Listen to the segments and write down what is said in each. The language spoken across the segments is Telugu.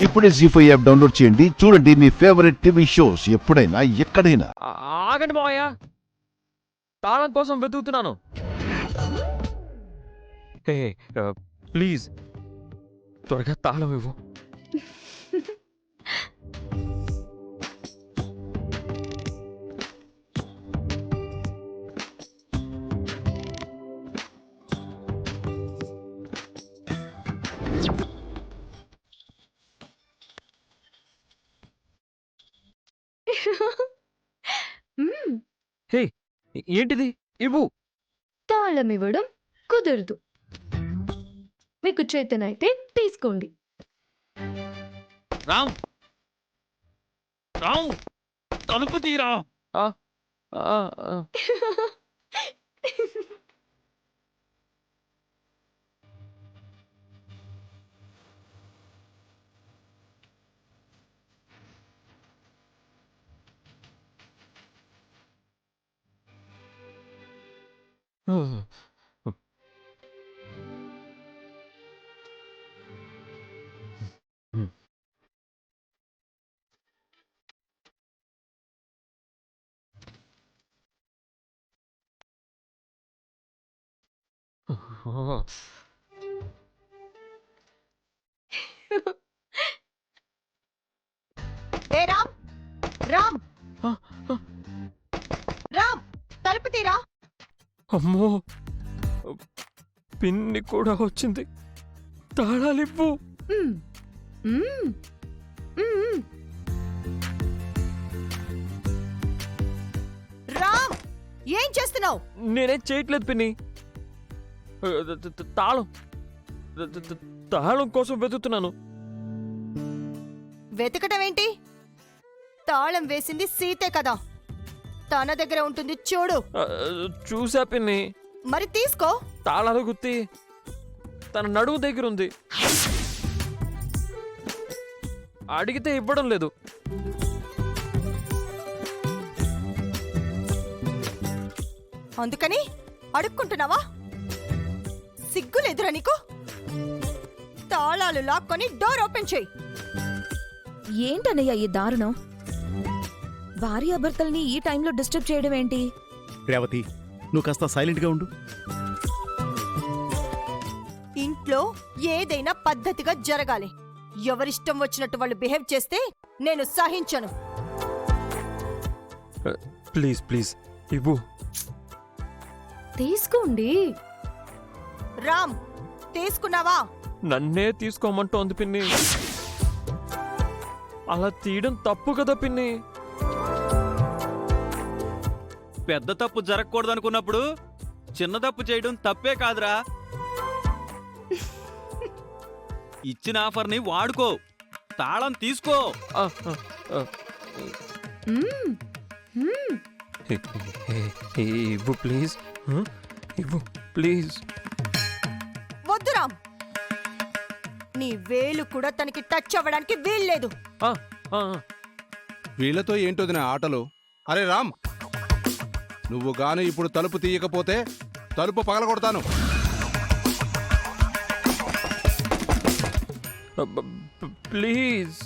ఇప్పుడే జీ5 యాప్ డౌన్లోడ్ చేయండి. చూడండి మీ ఫేవరెట్ టీవీ షోస్ ఎప్పుడైనా ఎక్కడైనా. ఆగండి మావయ్య, తాళం కోసం వెతుకుతున్నాను. హే ప్లీజ్ త్వరగా తాళం ఇవ్వు. హే ఏంటిది? ఇవ్వు. తాళం ఇవ్వడం కుదరదు. మీకు చేతనైతే తీసుకోండి. రామ్ రామ్ తలుపు తీరా. ఆ, ఆ, ఆ. ఏ రామ్ రామ్ రామ్ తలుపు తీరా. అమ్మో, పిన్ని కూడా వచ్చింది. తాళాలివ్వు. మ్మ్. మ్మ్. మ్మ్. రామ్ ఏం చేస్తున్నావు? నేనేం చేయట్లేదు పిన్ని. తాళం తాళం కోసం వెతుకుతున్నాను. వెతకటం ఏంటి? తాళం వేసింది సీతే కదా, తన దగ్గర ఉంటుంది చూడు. చూసా పిన్ని. మరి తీసుకో. తాళాల గుత్తి తన నడుము దగ్గర ఉంది. అడిగితే ఇవ్వడం లేదు. అందుకని అడుక్కుంటున్నావా? సిగ్గులేదురా నీకు? తాళాలు లాక్కొని డోర్ ఓపెన్ చేయి. ఏంటన్నయ్య ఈ దారుణం? భార్యాభర్తల్ని ఈ టైంలో డిస్టర్బ్ చేయడం ఏంటి? రేవతి, నువ్వు కాస్త సైలెంట్గా ఉండు. ఇంట్లో ఏదైనా పద్ధతిగా జరగాలి. ఎవరిష్టం వచ్చినట్టు వాళ్ళు బిహేవ్ చేస్తే నేను సహించను. ప్లీజ్ ప్లీజ్ ఇవ్వు. తీసుకోండి. రామ్ తీసుకున్నావా? నన్నే తీసుకోమంటోంది పిన్ని. అలా తీయడం తప్పు కదా పిన్ని. పెద్ద తప్పు జరగకూడదు అనుకున్నప్పుడు చిన్న తప్పు చేయడం తప్పే కాదురా. ఇచ్చిన ఆఫర్ని వాడుకో. తాళం తీసుకో. ఆ, ఆ, ఆ. మ్మ్. మ్మ్. ఇవ్వు ప్లీజ్. ఇవ్వు ప్లీజ్. వద్దు రామ్, నీ వేలు కూడా తనకి టచ్ అవ్వడానికి వీల్లేదు. వీళ్లతో ఏంటోది నా ఆటలు? అరే రామ్, నువ్వు గాని ఇప్పుడు తలుపు తీయకపోతే తలుపు పగలగొడతాను. ప్లీజ్.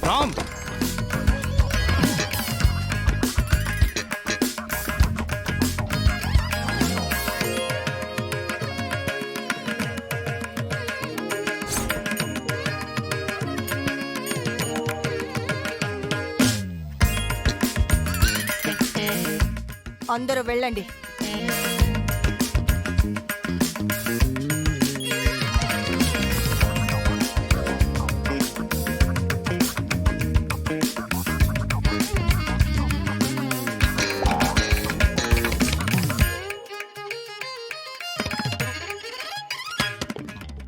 రామ్, అందరూ వెళ్ళండి.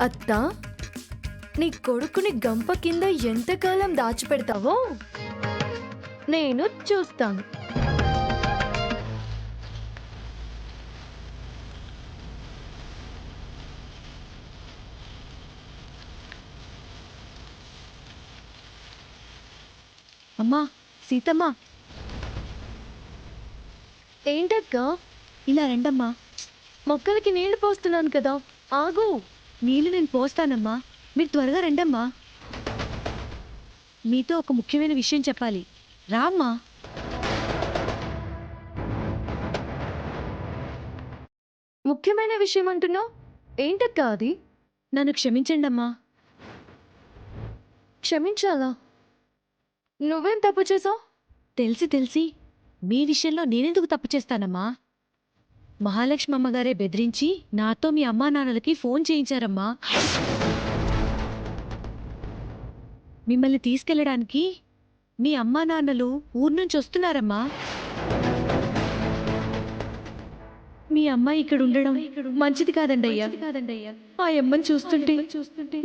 అత్త, నీ కొడుకుని గంప కింద ఎంతకాలం దాచిపెడతావో నేను చూస్తాను. అమ్మా సీతమ్మ ఏంటక్క? ఇలా రండమ్మా. మొక్కలకి నీళ్లు పోస్తున్నాను కదా, ఆగు. నీళ్ళు నేను పోస్తానమ్మా, మీరు త్వరగా రండమ్మా. మీతో ఒక ముఖ్యమైన విషయం చెప్పాలి. రామ్మా. ముఖ్యమైన విషయం అంటున్నావు, ఏంటక్క అది? నన్ను క్షమించండమ్మా. క్షమించాలా? నువ్వేం తప్పు చేసావు? తెలిసి మీ విషయంలో నేనెందుకు తప్పు చేస్తానమ్మా? మహాలక్ష్మి అమ్మగారే బెదిరించి నాతో మీ అమ్మా నాన్నలకి ఫోన్ చేయించారమ్మా. మిమ్మల్ని తీసుకెళ్ళడానికి మీ అమ్మా నాన్నలు ఊరు నుంచి వస్తున్నారమ్మా. మీ అమ్మాయి ఇక్కడ ఉండడం మంచిది కాదండయ్యా. ఆ అమ్మని చూస్తుంటే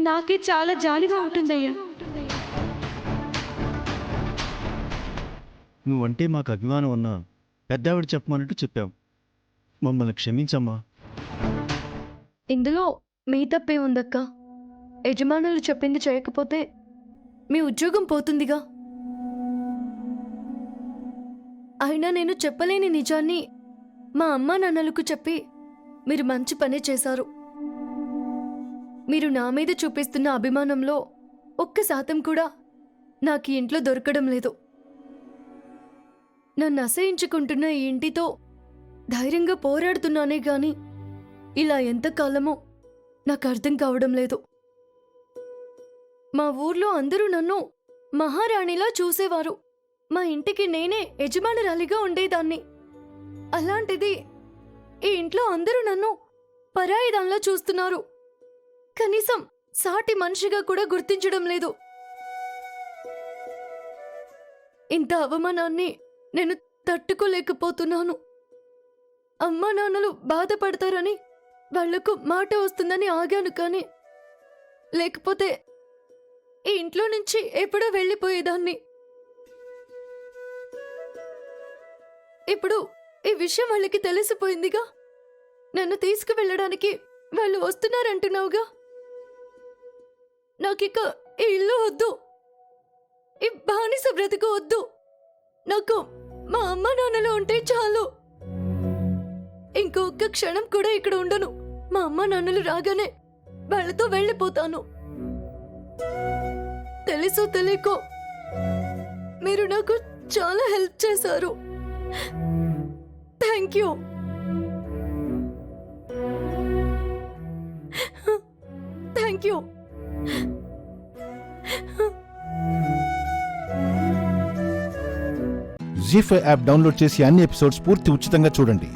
నాకే చాలా జాలిగా ఉంటుందయ్యా. నువ్వంటే మాకు అభిమానం ఉన్నా పెద్దావిడ చెప్పమన్నట్టు చెప్పావు. మమ్మల్ని క్షమించమ్మా. ఇందులో మీ తప్పే ఉందక్క. యజమానులు చెప్పింది చేయకపోతే మీ ఉద్యోగం పోతుందిగా. అయినా నేను చెప్పలేని నిజాన్ని మా అమ్మా నాన్నలకు చెప్పి మీరు మంచి పనే చేశారు. మీరు నా మీద చూపిస్తున్న అభిమానంలో 1% కూడా నాకు ఈ ఇంట్లో దొరకడం లేదు. నన్ను అసహించుకుంటున్న ఈ ఇంటితో ధైర్యంగా పోరాడుతున్నానే గాని ఇలా ఎంతకాలమో నాకు అర్థం కావడం లేదు. మా ఊర్లో అందరూ నన్ను మహారాణిలా చూసేవారు. మా ఇంటికి నేనే యజమానురాలిగా ఉండేదాన్ని. అలాంటిది ఈ ఇంట్లో అందరూ నన్ను పరాయిదాన్లా చూస్తున్నారు. కనీసం సాటి మనిషిగా కూడా గుర్తించడం లేదు. ఇంత అవమానాన్ని నేను తట్టుకోలేకపోతున్నాను. అమ్మా నాన్నలు బాధపడతారని, వాళ్లకు మాట వస్తుందని ఆగాను. కానీ లేకపోతే ఈ ఇంట్లో నుంచి ఎప్పుడో వెళ్ళిపోయేదాన్ని. ఇప్పుడు ఈ విషయం వాళ్ళకి తెలిసిపోయిందిగా. నన్ను తీసుకువెళ్ళడానికి వాళ్ళు వస్తున్నారంటున్నావుగా. నాకిక ఈ ఇల్లు వద్దు, ఈ బానిస బ్రతుకు వద్దు. నాకు మా అమ్మ నాన్నలు ఉంటే చాలు. ఇంకొక క్షణం కూడా ఇక్కడ ఉండను. మా అమ్మ నాన్నలు రాగానే వాళ్ళతో వెళ్ళిపోతాను. తెలుసో తెలియకో మీరు నాకు చాలా హెల్ప్ చేశారు. Thank you. Thank you. Zee5 app download చేసి అన్ని ఎపిసోడ్స్ పూర్తి ఉచితంగా చూడండి.